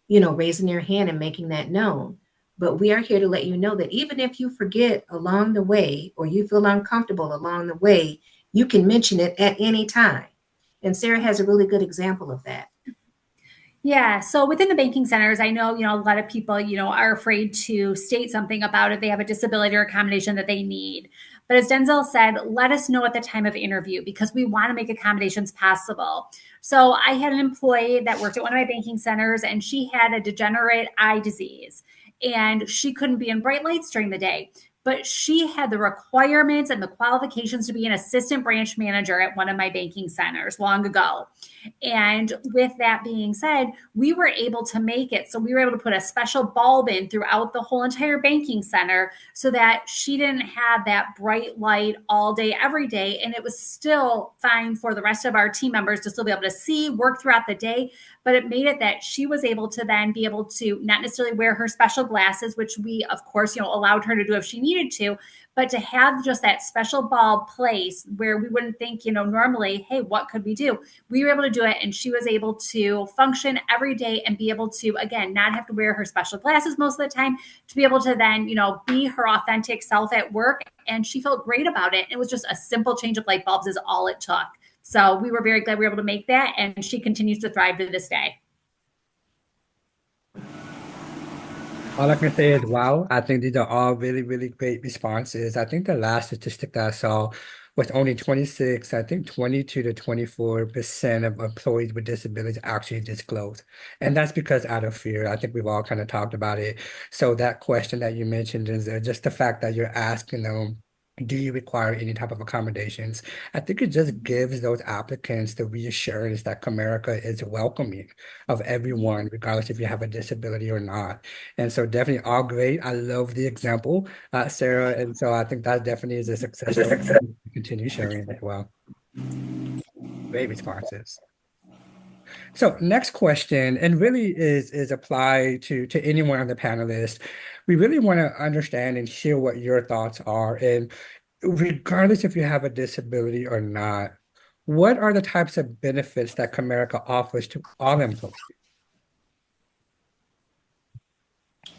raising their hand and making that known. But we are here to let you know that even if you forget along the way, or you feel uncomfortable along the way, you can mention it at any time. And Sarah has a really good example of that. Yeah. So within the banking centers, I know, a lot of people, are afraid to state something about if they have a disability or accommodation that they need. But as Denzel said, let us know at the time of interview because we want to make accommodations possible. So I had an employee that worked at one of my banking centers and she had a degenerate eye disease and she couldn't be in bright lights during the day. But she had the requirements and the qualifications to be an assistant branch manager at one of my banking centers long ago. And with that being said, we were able to make it. So we were able to put a special bulb in throughout the whole entire banking center so that she didn't have that bright light all day, every day. And it was still fine for the rest of our team members to still be able to see, work throughout the day. But it made it that she was able to then be able to not necessarily wear her special glasses, which we, of course, allowed her to do if she needed to, but to have just that special bulb place where we wouldn't think, normally, hey, what could we do? We were able to do it. And she was able to function every day and be able to, again, not have to wear her special glasses most of the time, to be able to then, be her authentic self at work. And she felt great about it. It was just a simple change of light bulbs is all it took. So we were very glad we were able to make that. And she continues to thrive to this day. All I can say is, wow, I think these are all really, really great responses. I think the last statistic that I saw was only 22 to 24% of employees with disabilities actually disclose. And that's because out of fear. I think we've all kind of talked about it. So that question that you mentioned is just the fact that you're asking them, do you require any type of accommodations? I think it just gives those applicants the reassurance that Comerica is welcoming of everyone, regardless if you have a disability or not. And so definitely all great. I love the example, Sarah. And so I think that definitely is a success. Continue sharing as well. Great responses. So next question, and really is applied to anyone on the panelists. We really want to understand and hear what your thoughts are. And regardless if you have a disability or not, what are the types of benefits that Comerica offers to all employees?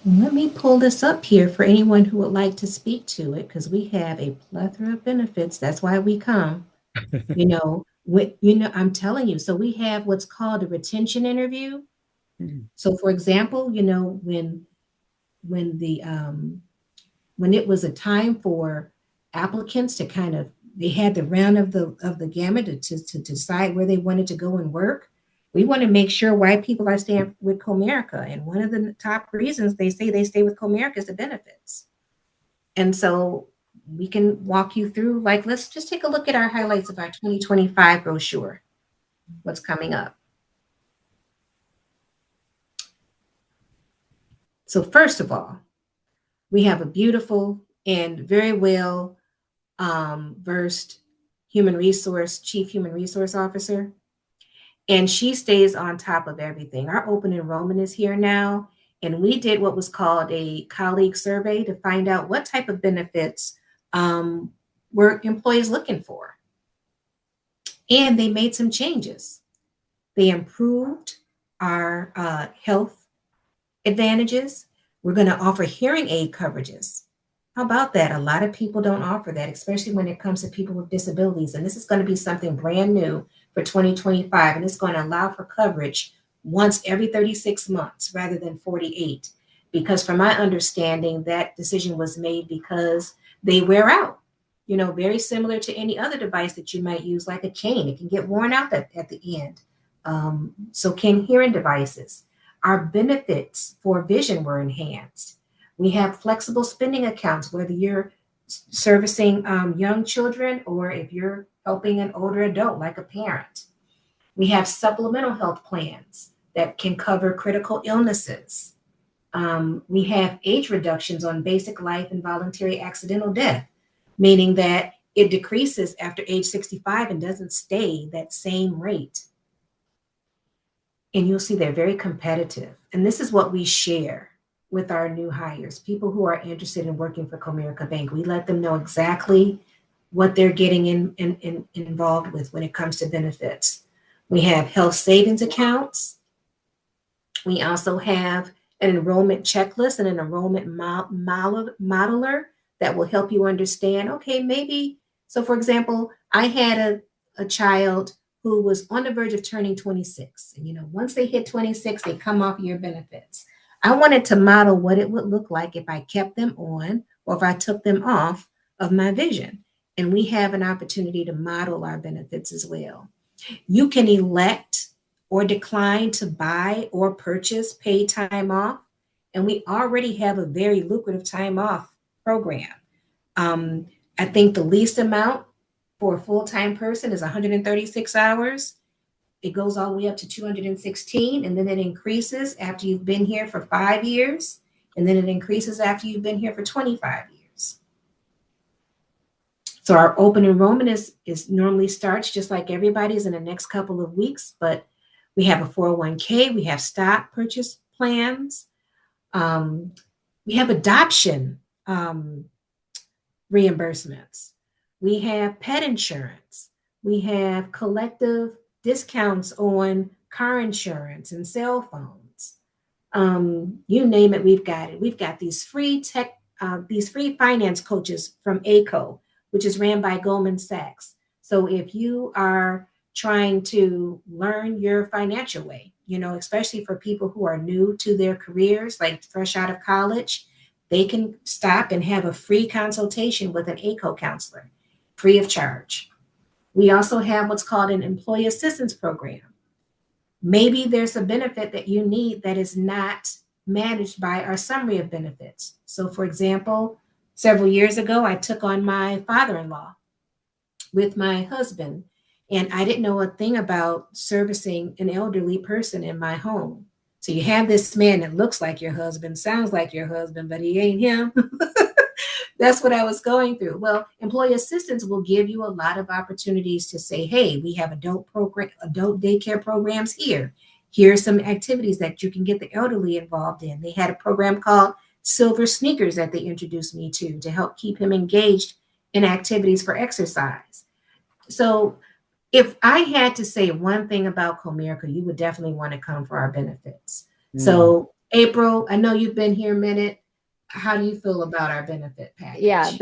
Let me pull this up here for anyone who would like to speak to it, because we have a plethora of benefits. That's why we come. I'm telling you. So we have what's called a retention interview. So, for example, when the when it was a time for applicants to they had the round of the gamut to decide where they wanted to go and work. We want to make sure why people are staying with Comerica. And one of the top reasons they say they stay with Comerica is the benefits. And so we can walk you through, like, let's just take a look at our highlights of our 2025 brochure, what's coming up. So first of all, we have a beautiful and very well versed chief human resource officer. And she stays on top of everything. Our open enrollment is here now. And we did what was called a colleague survey to find out what type of benefits were employees looking for. And they made some changes. They improved our health advantages. We're going to offer hearing aid coverages. How about that? A lot of people don't offer that, especially when it comes to people with disabilities. And this is going to be something brand new for 2025. And it's going to allow for coverage once every 36 months rather than 48. Because from my understanding, that decision was made because they wear out, very similar to any other device that you might use, like a cane. It can get worn out at the end. So can hearing devices. Our benefits for vision were enhanced. We have flexible spending accounts, whether you're servicing young children or if you're helping an older adult, like a parent. We have supplemental health plans that can cover critical illnesses. We have age reductions on basic life and voluntary accidental death, meaning that it decreases after age 65 and doesn't stay that same rate. And you'll see they're very competitive. And this is what we share with our new hires, people who are interested in working for Comerica Bank. We let them know exactly what they're getting involved with when it comes to benefits. We have health savings accounts. We also have an enrollment checklist and an enrollment modeler that will help you understand, okay, maybe, so for example, I had a child who was on the verge of turning 26. And once they hit 26, they come off your benefits. I wanted to model what it would look like if I kept them on or if I took them off of my vision. And we have an opportunity to model our benefits as well. You can elect or decline to buy or purchase paid time off. And we already have a very lucrative time off program. I think the least amount for a full-time person is 136 hours. It goes all the way up to 216, and then it increases after you've been here for 5 years, and then it increases after you've been here for 25 years. So our open enrollment is normally starts just like everybody's in the next couple of weeks, but we have a 401k, we have stock purchase plans, we have adoption reimbursements, we have pet insurance, we have collective discounts on car insurance and cell phones. You name it, we've got it. We've got these free finance coaches from ACO, which is ran by Goldman Sachs. So if you are trying to learn your financial way, especially for people who are new to their careers, like fresh out of college, they can stop and have a free consultation with an ACO counselor, free of charge. We also have what's called an employee assistance program. Maybe there's a benefit that you need that is not managed by our summary of benefits. So for example, several years ago, I took on my father-in-law with my husband, and I didn't know a thing about servicing an elderly person in my home. So you have this man that looks like your husband, sounds like your husband, but he ain't him. That's what I was going through. Well, employee assistance will give you a lot of opportunities to say, hey, we have adult daycare programs here. Here's some activities that you can get the elderly involved in. They had a program called Silver Sneakers that they introduced me to help keep him engaged in activities for exercise. So if I had to say one thing about Comerica, you would definitely want to come for our benefits. So April, I know you've been here a minute. How do you feel about our benefit package? Yeah,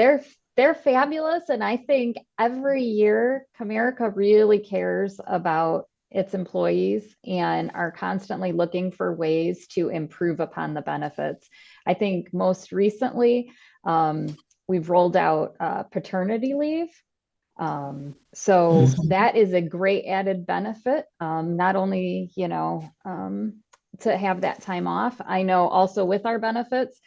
they're fabulous. And I think every year Comerica really cares about its employees and are constantly looking for ways to improve upon the benefits. I think most recently, we've rolled out paternity leave. So that is a great added benefit. Not only, to have that time off. I know also with our benefits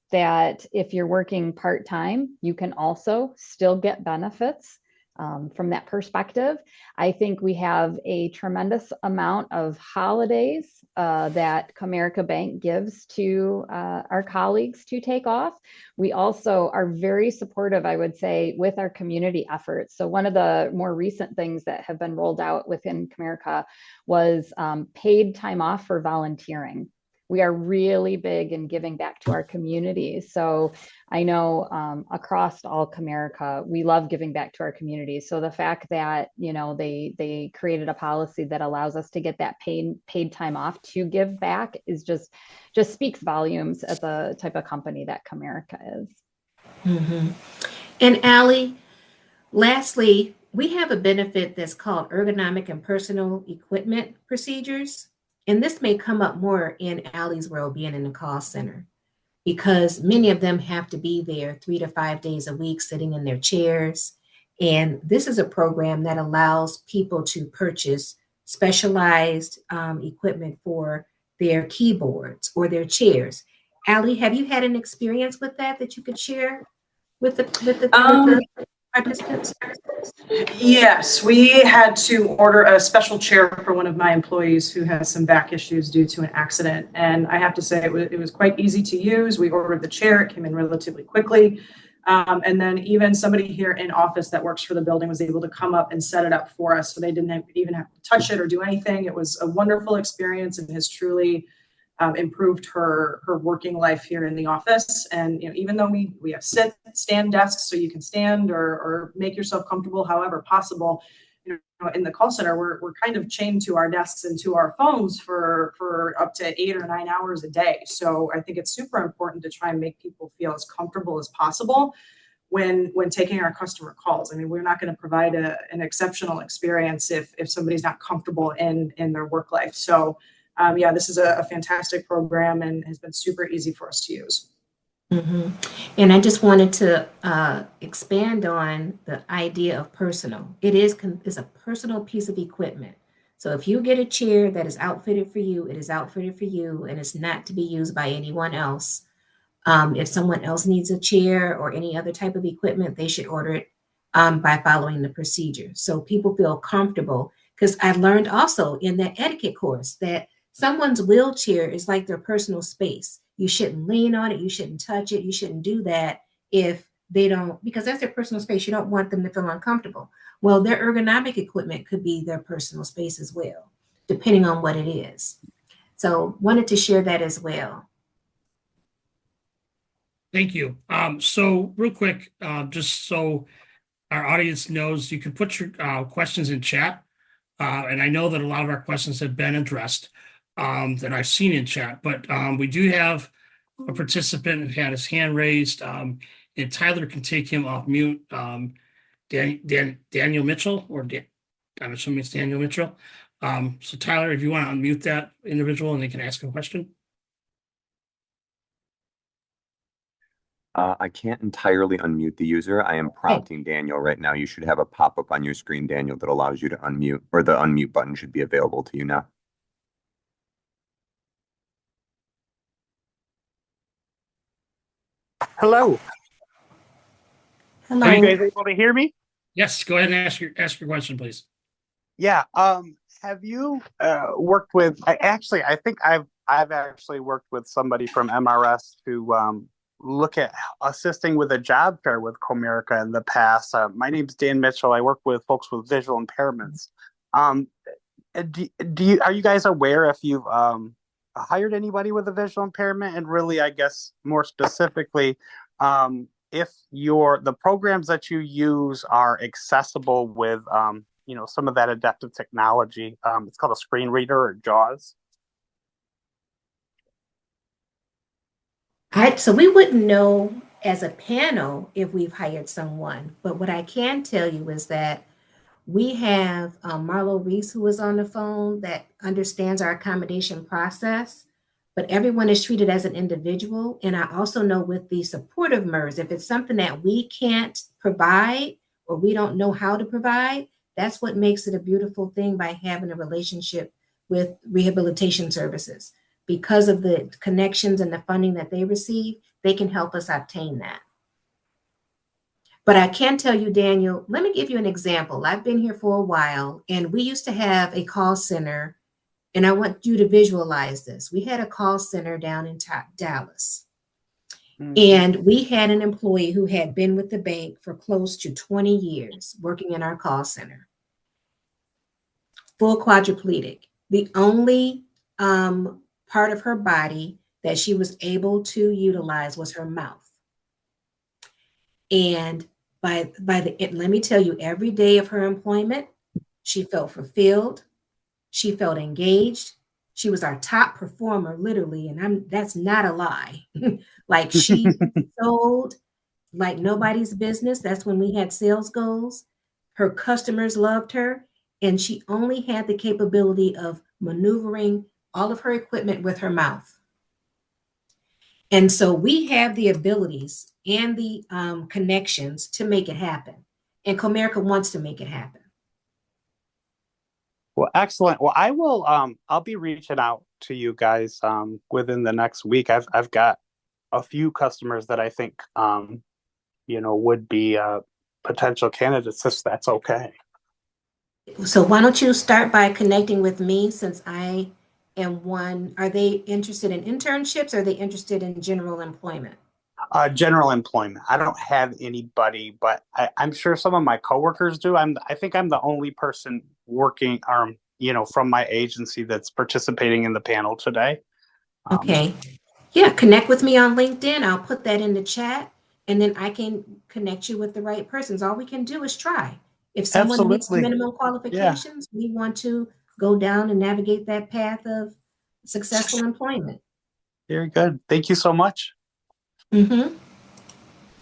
that if you're working part-time, you can also still get benefits from that perspective. I think we have a tremendous amount of holidays that Comerica Bank gives to our colleagues to take off. We also are very supportive, I would say, with our community efforts. So one of the more recent things that have been rolled out within Comerica was paid time off for volunteering. We are really big in giving back to our communities. So I know across all Comerica, we love giving back to our communities. So the fact that, they created a policy that allows us to get that paid time off to give back is just speaks volumes as a type of company that Comerica is. Mm-hmm. And Allie, lastly, we have a benefit that's called ergonomic and personal equipment procedures. And this may come up more in Allie's world being in the call center because many of them have to be there 3 to 5 days a week sitting in their chairs. And this is a program that allows people to purchase specialized equipment for their keyboards or their chairs. Allie, have you had an experience with that you could share with the participants? Yes, we had to order a special chair for one of my employees who has some back issues due to an accident. And I have to say it was quite easy to use. We ordered the chair, it came in relatively quickly. And then even somebody here in office that works for the building was able to come up and set it up for us. So they didn't even have to touch it or do anything. It was a wonderful experience and has truly improved her working life here in the office. And even though we have stand desks so you can stand or make yourself comfortable however possible, in the call center we're kind of chained to our desks and to our phones for up to 8 or 9 hours a day. So I think it's super important to try and make people feel as comfortable as possible when taking our customer calls. I mean, we're not going to provide an exceptional experience if somebody's not comfortable in their work life. So this is a fantastic program and has been super easy for us to use. Mm-hmm. And I just wanted to expand on the idea of personal. It's a personal piece of equipment. So if you get a chair that is outfitted for you, it is outfitted for you and it's not to be used by anyone else. If someone else needs a chair or any other type of equipment, they should order it by following the procedure. So people feel comfortable, because I learned also in that etiquette course that someone's wheelchair is like their personal space. You shouldn't lean on it. You shouldn't touch it. You shouldn't do that if they don't, because that's their personal space. You don't want them to feel uncomfortable. Well, their ergonomic equipment could be their personal space as well, depending on what it is. So wanted to share that as well. Thank you. So real quick, just so our audience knows, you can put your questions in chat. And I know that a lot of our questions have been addressed that I've seen in chat, but we do have a participant who had his hand raised, and Tyler can take him off mute. Daniel Mitchell, I'm assuming it's Daniel Mitchell. So Tyler, if you want to unmute that individual and they can ask a question. I can't entirely unmute the user. I am prompting Daniel right now. You should have a pop-up on your screen, Daniel, that allows you to unmute, or the unmute button should be available to you now. Hello. Hello. Are you guys able to hear me? Yes, go ahead and ask your question, please. Yeah. Have you worked with? I think I've actually worked with somebody from MRS who look at assisting with a job fair with Comerica in the past. My name's Dan Mitchell. I work with folks with visual impairments. Are you guys aware if you've hired anybody with a visual impairment? And really, I guess more specifically, if the programs that you use are accessible with some of that adaptive technology. It's called a screen reader or JAWS. So we wouldn't know as a panel if we've hired someone, but what I can tell you is that we have Marlo Reese, who is on the phone, that understands our accommodation process, but everyone is treated as an individual. And I also know with the supportive MERS, if it's something that we can't provide or we don't know how to provide, that's what makes it a beautiful thing by having a relationship with rehabilitation services. Because of the connections and the funding that they receive, they can help us obtain that. But I can tell you, Daniel, let me give you an example. I've been here for a while, and we used to have a call center, and I want you to visualize this. We had a call center down in Dallas, and we had an employee who had been with the bank for close to 20 years working in our call center. Full quadriplegic. The only part of her body that she was able to utilize was her mouth. And let me tell you, every day of her employment, she felt fulfilled. She felt engaged. She was our top performer, literally. And that's not a lie. Like she sold like nobody's business. That's when we had sales goals. Her customers loved her. And she only had the capability of maneuvering all of her equipment with her mouth. And so we have the abilities and the connections to make it happen. And Comerica wants to make it happen. Well, excellent. Well, I'll be reaching out to you guys within the next week. I've got a few customers that I think would be potential candidates, if that's okay. So why don't you start by connecting with me, since I am one. Are they interested in internships, or are they interested in general employment? General employment. I don't have anybody, but I'm sure some of my coworkers do. I think I'm the only person working, from my agency that's participating in the panel today. Okay. Yeah, connect with me on LinkedIn. I'll put that in the chat, and then I can connect you with the right persons. All we can do is try. If someone meets the Absolutely. minimum qualifications, we want to go down and navigate that path of successful employment. Very good. Thank you so much. Mm-hmm.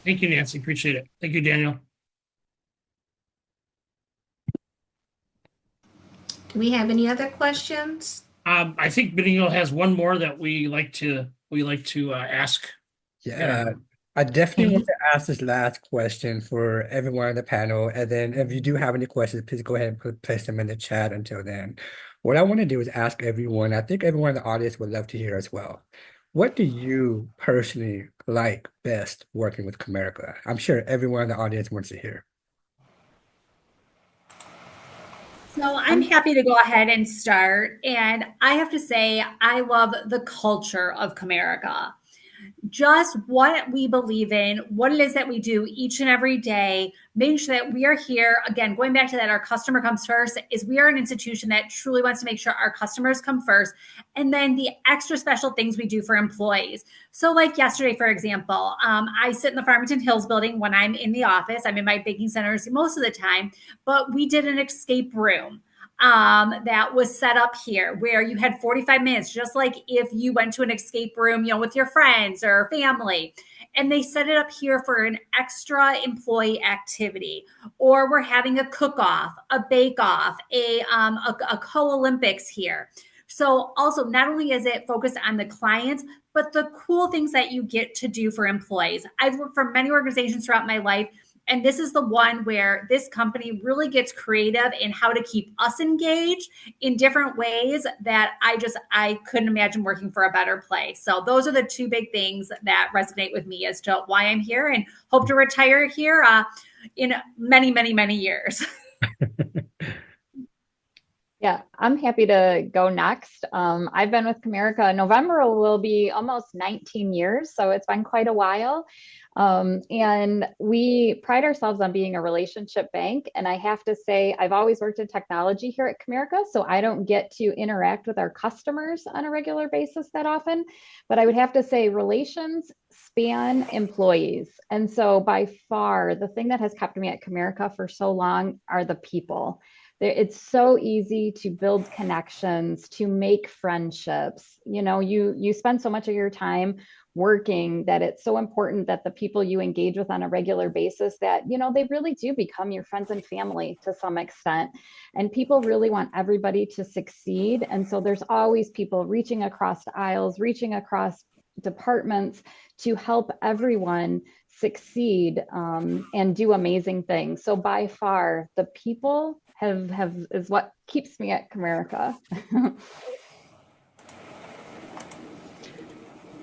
Thank you, Nancy. Appreciate it. Thank you, Daniel. Do we have any other questions? I think Benigno has one more that we like to ask. Yeah, I definitely want to ask this last question for everyone on the panel. And then if you do have any questions, please go ahead and place them in the chat until then. What I want to do is ask everyone, I think everyone in the audience would love to hear as well. What do you personally like best working with Comerica? I'm sure everyone in the audience wants to hear. So I'm happy to go ahead and start. And I have to say, I love the culture of Comerica. Just what we believe in, what it is that we do each and every day, making sure that we are here. Again, going back to that, our customer comes first, is we are an institution that truly wants to make sure our customers come first. And then the extra special things we do for employees. So like yesterday, for example, I sit in the Farmington Hills building when I'm in the office. I'm in my banking centers most of the time, but we did an escape room that was set up here where you had 45 minutes, just like if you went to an escape room, with your friends or family, and they set it up here for an extra employee activity. Or we're having a cook-off, a bake-off, a co-Olympics here. So also, not only is it focused on the clients, but the cool things that you get to do for employees. I've worked for many organizations throughout my life, and this is the one where this company really gets creative in how to keep us engaged in different ways that I couldn't imagine working for a better place. So those are the two big things that resonate with me as to why I'm here, and hope to retire here in many, many, many years. Yeah, I'm happy to go next. I've been with Comerica. November will be almost 19 years, so it's been quite a while. And we pride ourselves on being a relationship bank. And I have to say, I've always worked in technology here at Comerica, so I don't get to interact with our customers on a regular basis that often. But I would have to say, relations span employees. And so by far, the thing that has kept me at Comerica for so long are the people. It's so easy to build connections, to make friendships. You know, you spend so much of your time working that it's so important that the people you engage with on a regular basis, that, you know, they really do become your friends and family to some extent. And people really want everybody to succeed. And so there's always people reaching across the aisles, reaching across departments to help everyone succeed and do amazing things. So by far, the people is what keeps me at Comerica.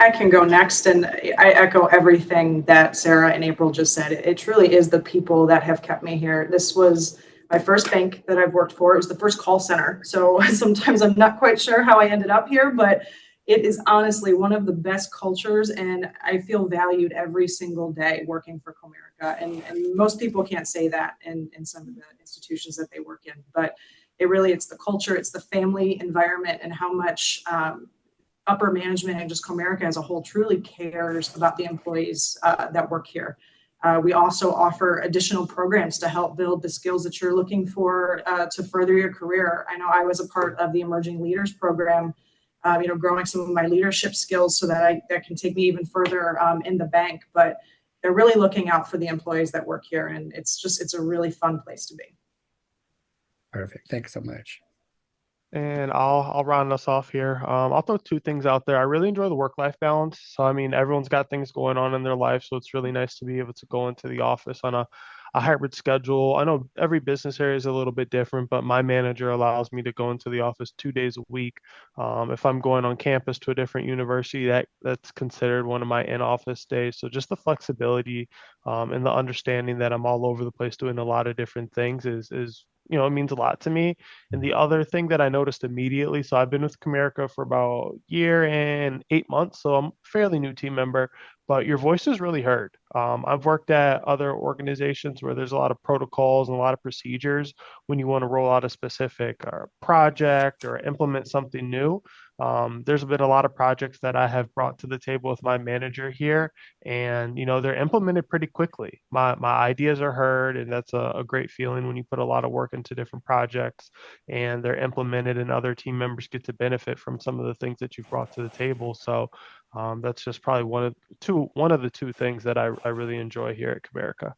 I can go next, and I echo everything that Sarah and April just said. It truly is the people that have kept me here. This was my first bank that I've worked for. It was the first call center. So sometimes I'm not quite sure how I ended up here, but it is honestly one of the best cultures, and I feel valued every single day working for Comerica. And most people can't say that in some of the institutions that they work in, but it's the culture, it's the family environment, and how much upper management and just Comerica as a whole truly cares about the employees that work here. We also offer additional programs to help build the skills that you're looking for to further your career. I know I was a part of the Emerging Leaders Program, growing some of my leadership skills so that that can take me even further in the bank. But they're really looking out for the employees that work here, and it's a really fun place to be. Perfect. Thanks so much. And I'll round us off here. I'll throw two things out there. I really enjoy the work-life balance. So I mean, everyone's got things going on in their life, so it's really nice to be able to go into the office on a hybrid schedule. I know every business area is a little bit different, but my manager allows me to go into the office 2 days a week. If I'm going on campus to a different university, that's considered one of my in-office days. So just the flexibility and the understanding that I'm all over the place doing a lot of different things is it means a lot to me. And the other thing that I noticed immediately, so I've been with Comerica for about a year and 8 months, so I'm a fairly new team member, but your voice is really heard. I've worked at other organizations where there's a lot of protocols and a lot of procedures when you want to roll out a specific project or implement something new. There's been a lot of projects that I have brought to the table with my manager here, and they're implemented pretty quickly. My ideas are heard, and that's a great feeling when you put a lot of work into different projects and they're implemented, and other team members get to benefit from some of the things that you've brought to the table. So that's just probably one of the two things that I really enjoy here at Comerica.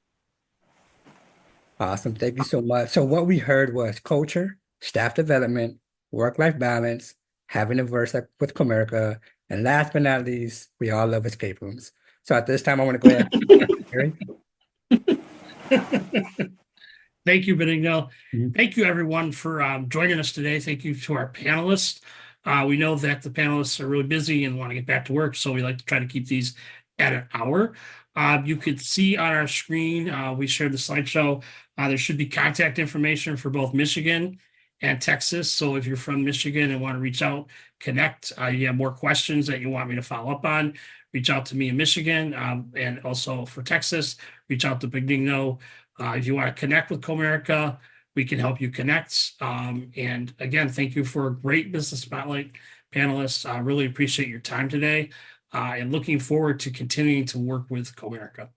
Awesome. Thank you so much. So what we heard was culture, staff development, work-life balance, having a verse with Comerica, and last but not least, we all love escape rooms. So at this time, I want to go ahead. Thank you, Benigno. Mm-hmm. Thank you, everyone, for joining us today. Thank you to our panelists. We know that the panelists are really busy and want to get back to work, so we like to try to keep these at an hour. You could see on our screen, we shared the slideshow. There should be contact information for both Michigan and Texas. So if you're from Michigan and want to reach out, connect, you have more questions that you want me to follow up on, reach out to me in Michigan. And also for Texas, reach out to Benigno. If you want to connect with Comerica, we can help you connect. And again, thank you for a great Business Spotlight panelists. I really appreciate your time today and looking forward to continuing to work with Comerica.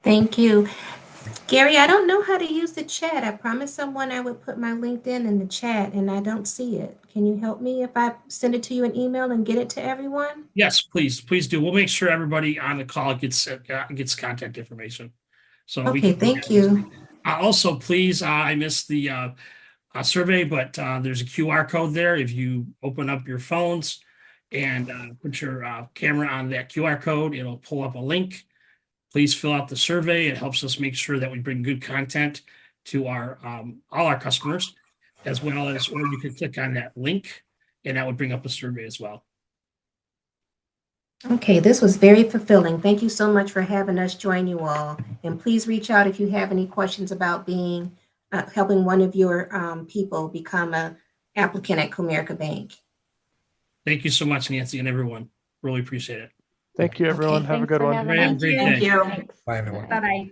Thank you. Gary, I don't know how to use the chat. I promised someone I would put my LinkedIn in the chat and I don't see it. Can you help me if I send it to you an email and get it to everyone? Yes, please do. We'll make sure everybody on the call gets contact information. So okay, thank you. Also, please, I missed the survey, but there's a QR code there. If you open up your phones and put your camera on that QR code, it'll pull up a link. Please fill out the survey. It helps us make sure that we bring good content to our all our customers, as well as, or you can click on that link and that would bring up a survey as well. Okay, this was very fulfilling. Thank you so much for having us join you all. And please reach out if you have any questions about being helping one of your people become a applicant at Comerica Bank. Thank you so much, Nancy, and everyone. Really appreciate it. Thank you, everyone. Okay. Have a Thanks good for one. having Have a us. great Thank day. you. Thanks. Bye, everyone. Bye-bye.